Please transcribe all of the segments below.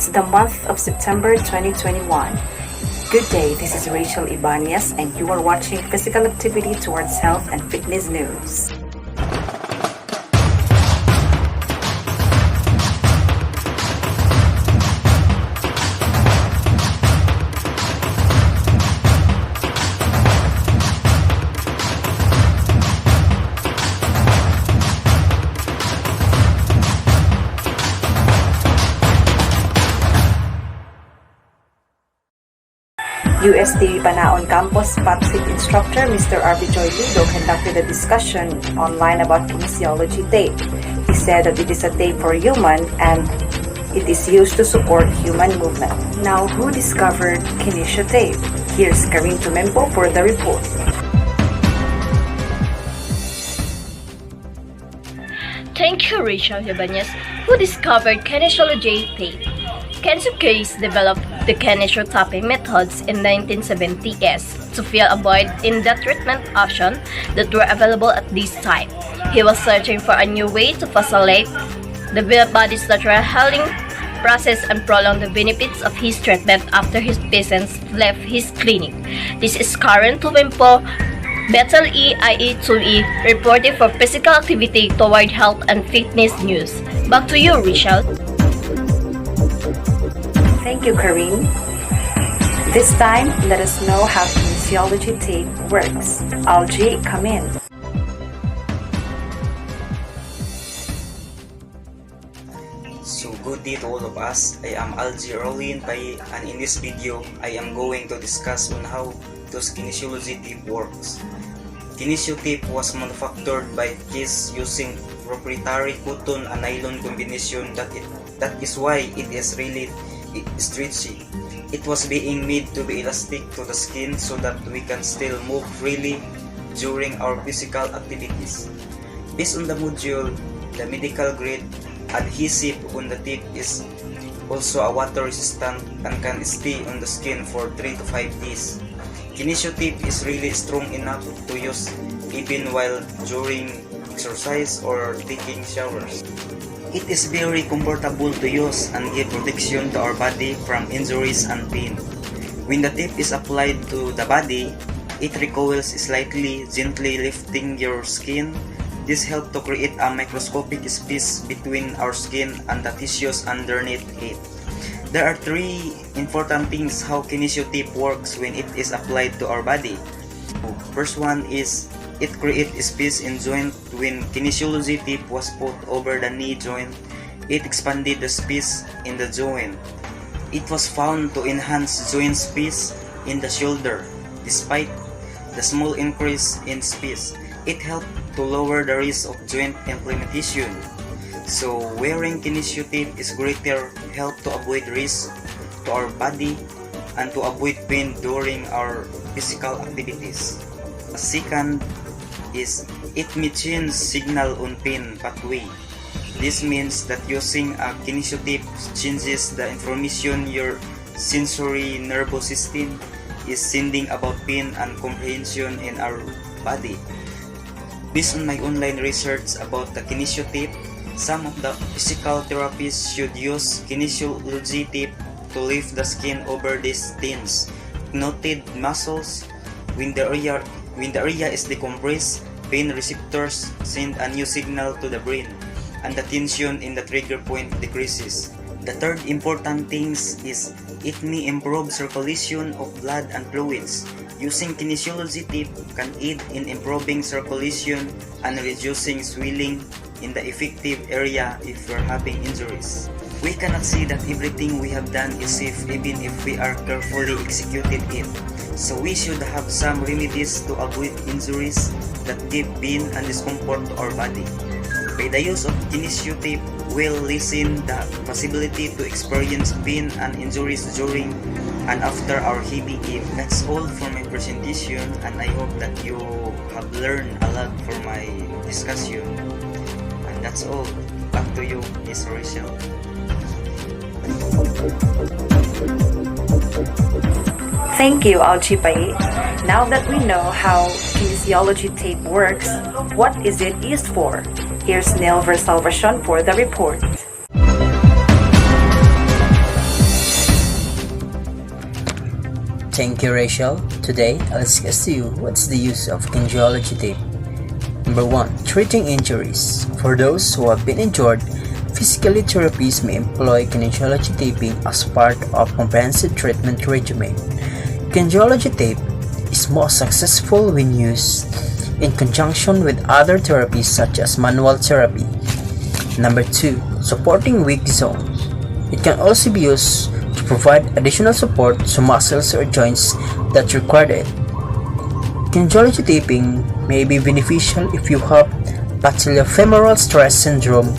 It's the month of September 2021. Good day, this is Rachel Ibanez and you are watching Physical Activity Towards Health and Fitness News. UST Banaon Campus PAPSIT instructor Mr. RB Joy Lido conducted a discussion online about kinesiology tape. He said that it is a tape for human and it is used to support human movement. Now, who discovered kinesio tape? Here's Karin Tumempo for the report. Thank you, Rachel Ibanez, who discovered kinesiology tape. Kenzo Case developed the kinesio tapping methods in 1970s to fill a void in the treatment options that were available at this time. He was searching for a new way to facilitate the body's natural healing process and prolong the benefits of his treatment after his patients left his clinic. This is Karen Tumempo, Bethel EIE2E, reporting for Physical Activity Toward Health and Fitness News. Back to you, Rachel. Thank you, Karin. This time, let us know how kinesiology tape works. Algie, come in. So good day to all of us. I am Algie Rolin Pai, and in this video, I am going to discuss on how those kinesiology tape works. Kinesio tape was manufactured by Kiss using proprietary cotton and nylon combination that is why it is really stretchy. It was being made to be elastic to the skin so that we can still move freely during our physical activities. Based on the module, the medical grade adhesive on the tape is also a water resistant and can stay on the skin for 3 to 5 days. Kinesio tape is really strong enough to use even while during exercise or taking showers. It is very comfortable to use and give protection to our body from injuries and pain. When the tape is applied to the body, it recoils slightly, gently lifting your skin. This helps to create a microscopic space between our skin and the tissues underneath it. There are 3 important things how kinesio tape works when it is applied to our body. First one is it creates space in joint. When kinesiology tape was put over the knee joint, it expanded the space in the joint. It was found to enhance joint space in the shoulder. Despite the small increase in space, it helped to lower the risk of joint inflammation. So wearing kinesio tape is greater help to avoid risk to our body and to avoid pain during our physical activities. Second is it maintains signal on pain pathway. This means that using a kinesio tape changes the information your sensory nervous system is sending about pain and comprehension in our body. Based on my online research about the kinesio tape, some of the physical therapists should use kinesiology tape to lift the skin over these tense, knotted muscles. When the area is decompressed, pain receptors send a new signal to the brain, and the tension in the trigger point decreases. The third important thing is it may improve circulation of blood and fluids. Using kinesiology tape can aid in improving circulation and reducing swelling in the affected area if we're having injuries. We cannot say that everything we have done is safe even if we are carefully executed it. So we should have some remedies to avoid injuries that give pain and discomfort to our body. By the use of kinesio tape will lessen the possibility to experience pain and injuries during and after our heavy aim. That's all for my presentation, and I hope that you have learned a lot from my discussion. And that's all. Back to you, Ms. Rachel. Thank you, Algie Pai. Now that we know how kinesiology tape works, what is it used for? Here's Neil Versalvation for the report. Thank you, Rachel. Today, I'll discuss to you what's the use of kinesiology tape. Number 1. Treating injuries. For those who have been injured, physically therapists may employ kinesiology taping as part of comprehensive treatment regimen. Kinesiology tape is most successful when used in conjunction with other therapies such as manual therapy. Number 2. Supporting weak zones. It can also be used to provide additional support to muscles or joints that require it. Kinesiology taping may be beneficial if you have patellofemoral stress syndrome,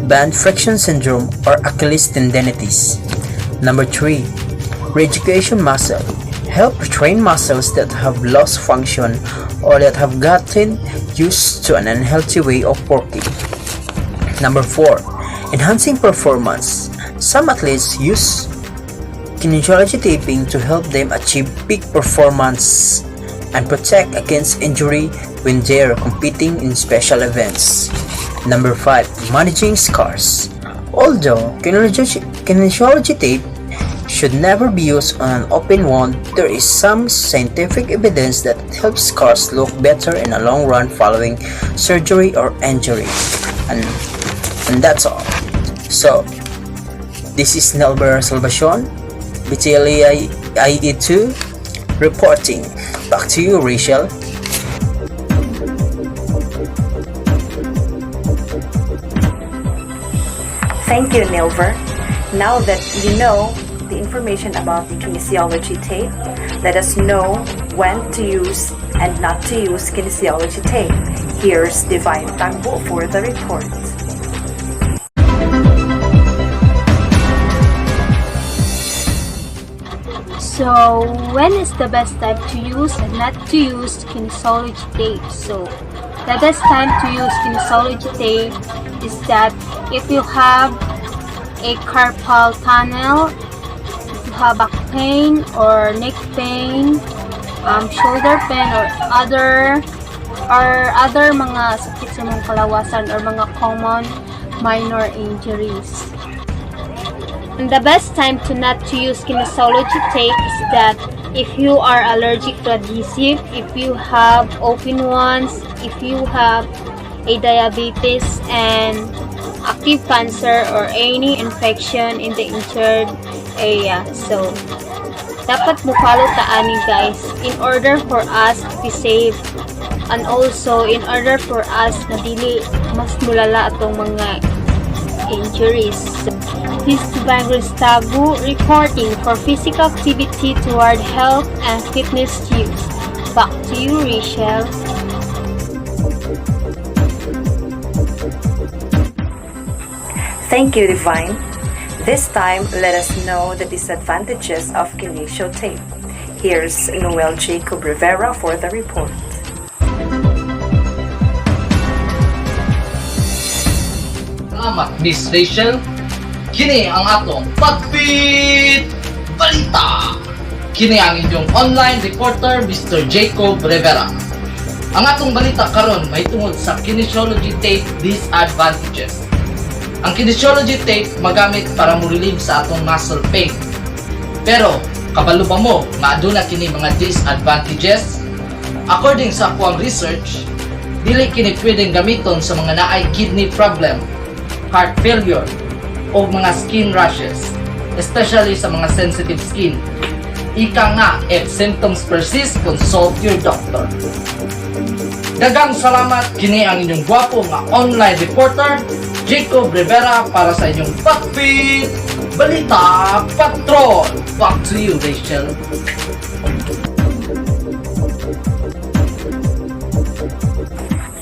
band friction syndrome, or Achilles tendinitis. Number 3. Reeducation muscle. Help retrain muscles that have lost function or that have gotten used to an unhealthy way of working. Number 4. Enhancing performance. Some athletes use kinesiology taping to help them achieve peak performance and protect against injury when they are competing in special events. Number 5. Managing scars. Although kinesiology tape should never be used on an open wound, there is some scientific evidence that it helps scars look better in a long run following surgery or injury. And that's all. So, this is Nelber Salvacion, BTLA IE2, reporting. Back to you, Rachel. Thank you, Nilver. Now that you know the information about the kinesiology tape, let us know when to use and not to use kinesiology tape. Here's Divine Tangbo for the report. So, when is the best time to use and not to use kinesiology tape? So, the best time to use kinesiology tape is that if you have a carpal tunnel, if you have back pain or neck pain, shoulder pain, or other mga sakit sa mga kalawasan or mga common minor injuries. And the best time to not to use kinesiology tape is that if you are allergic to adhesive, if you have open wounds, if you have a diabetes and active cancer or any infection in the injured area. So, dapat mo follow ta ani guys in order for us to be safe and also in order for us na dili mas mulala atong mga injuries. This is Divine Gustavo reporting for physical activity toward health and fitness tips. Back to you, Rachel. Thank you, Divine. This time, let us know the disadvantages of kinesio tape. Here's Noel Jacob Rivera for the report. Salamat, Miss Rachel. Kini ang atong Pagpit Balita. Kini ang inyong online reporter, Mr. Jacob Rivera. Ang atong balita karon may tungod sa kinesiology tape disadvantages. Ang kinesiology tape magamit para mo-relieve sa atong muscle pain. Pero, kabalo ba mo nga aduna kini mga disadvantages? According sa akong research, dili kini pwedeng gamiton sa mga naay kidney problem, heart failure, o mga skin rashes, especially sa mga sensitive skin. Ika nga, if symptoms persist, consult your doctor. Daghang salamat, kini ang inyong gwapo nga online reporter, Jacob Rivera, para sa inyong Pagpit Balita Patrol. Back to you, Rachel.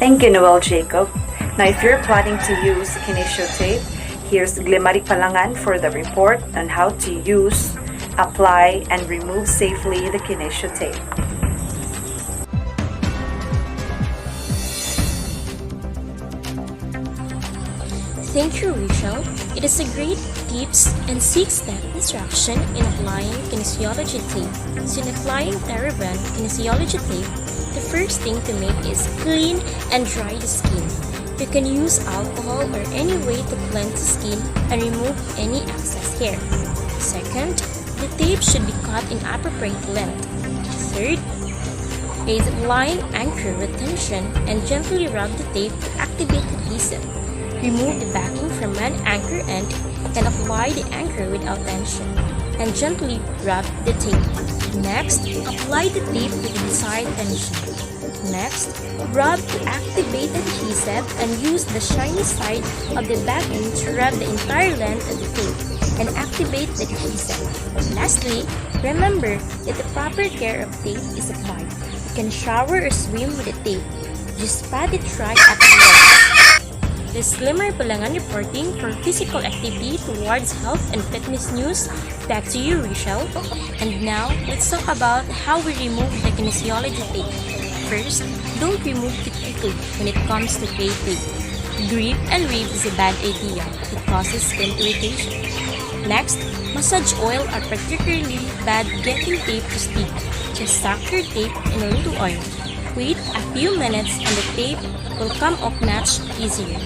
Thank you, Noel Jacob. Now, if you're planning to use kinesio tape, here's Glimari Palangan for the report on how to use, apply, and remove safely the kinesio tape. Thank you, Rachel. It is a great tips and 6-step instruction in applying kinesiology tape. So in applying TheraBand kinesiology tape, the first thing to make is clean and dry the skin. You can use alcohol or any way to cleanse the skin and remove any excess hair. Second, the tape should be cut in appropriate length. Third, is line anchor retention and gently rub the tape to activate adhesive. Remove the backing from one anchor end and apply the anchor without tension and gently rub the tape. Next, apply the tape with the desired tension. Next, rub to activate adhesive and use the shiny side of the backing to rub the entire length of the tape and activate the adhesive. Lastly, remember that the proper care of tape is applied. You can shower or swim with the tape. Just pat it right at the end. Disclaimer Pulangan reporting for physical activity towards health and fitness news. Back to you, Rachel. And now, let's talk about how we remove the kinesiology tape. First, don't remove it quickly when it comes to tape. Grip and rip is a bad idea. It causes skin irritation. Next, massage oil are particularly bad getting tape to stick. Just soak your tape in a little oil. Wait a few minutes and the tape will come off much easier.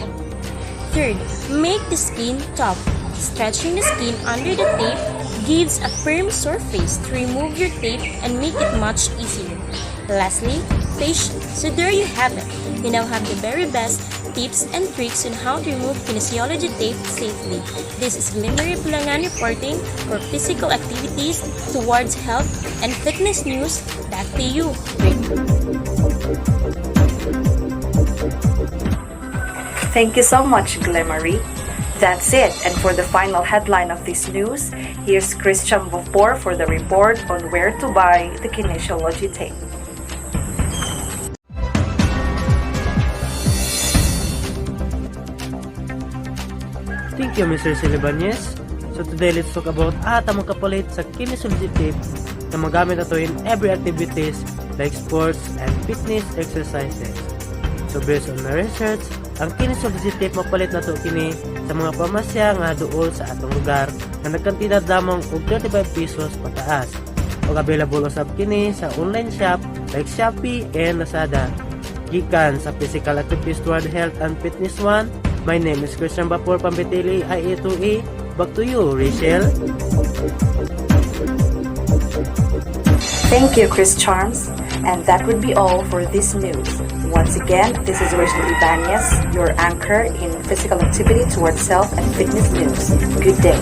Third, make the skin tough. Stretching the skin under the tape gives a firm surface to remove your tape and make it much easier. Lastly, patience. So there you have it. You now have the very best tips and tricks on how to remove kinesiology tape safely. This is Glimmery Pulangan reporting for physical activities towards health and fitness news. Back to you. Thank you so much, Glemery. That's it. And for the final headline of this news, here's Christian Vapor for the report on where to buy the kinesiology tape. Thank you, Mr. Silibanyes. So today, let's talk about tamang kapalit sa kinesiology tape na magamit nato in every activities like sports and fitness exercises. So based on my research, ang kinesiology tape mapalit nato kini sa mga pamasya nga duol sa atong lugar na nagkantidad lamang og 35 pesos pataas. O available usab kini sa online shop like Shopee and Lazada. Gikan sa Physical Activities Toward Health and Fitness 1, my name is Christian Vapor Pambitili, IA2A. Back to you, Rachel. Thank you, Chris Charms. And that would be all for this news. Once again, this is Rachel Ibanez, your anchor in physical activity towards health and fitness news. Good day.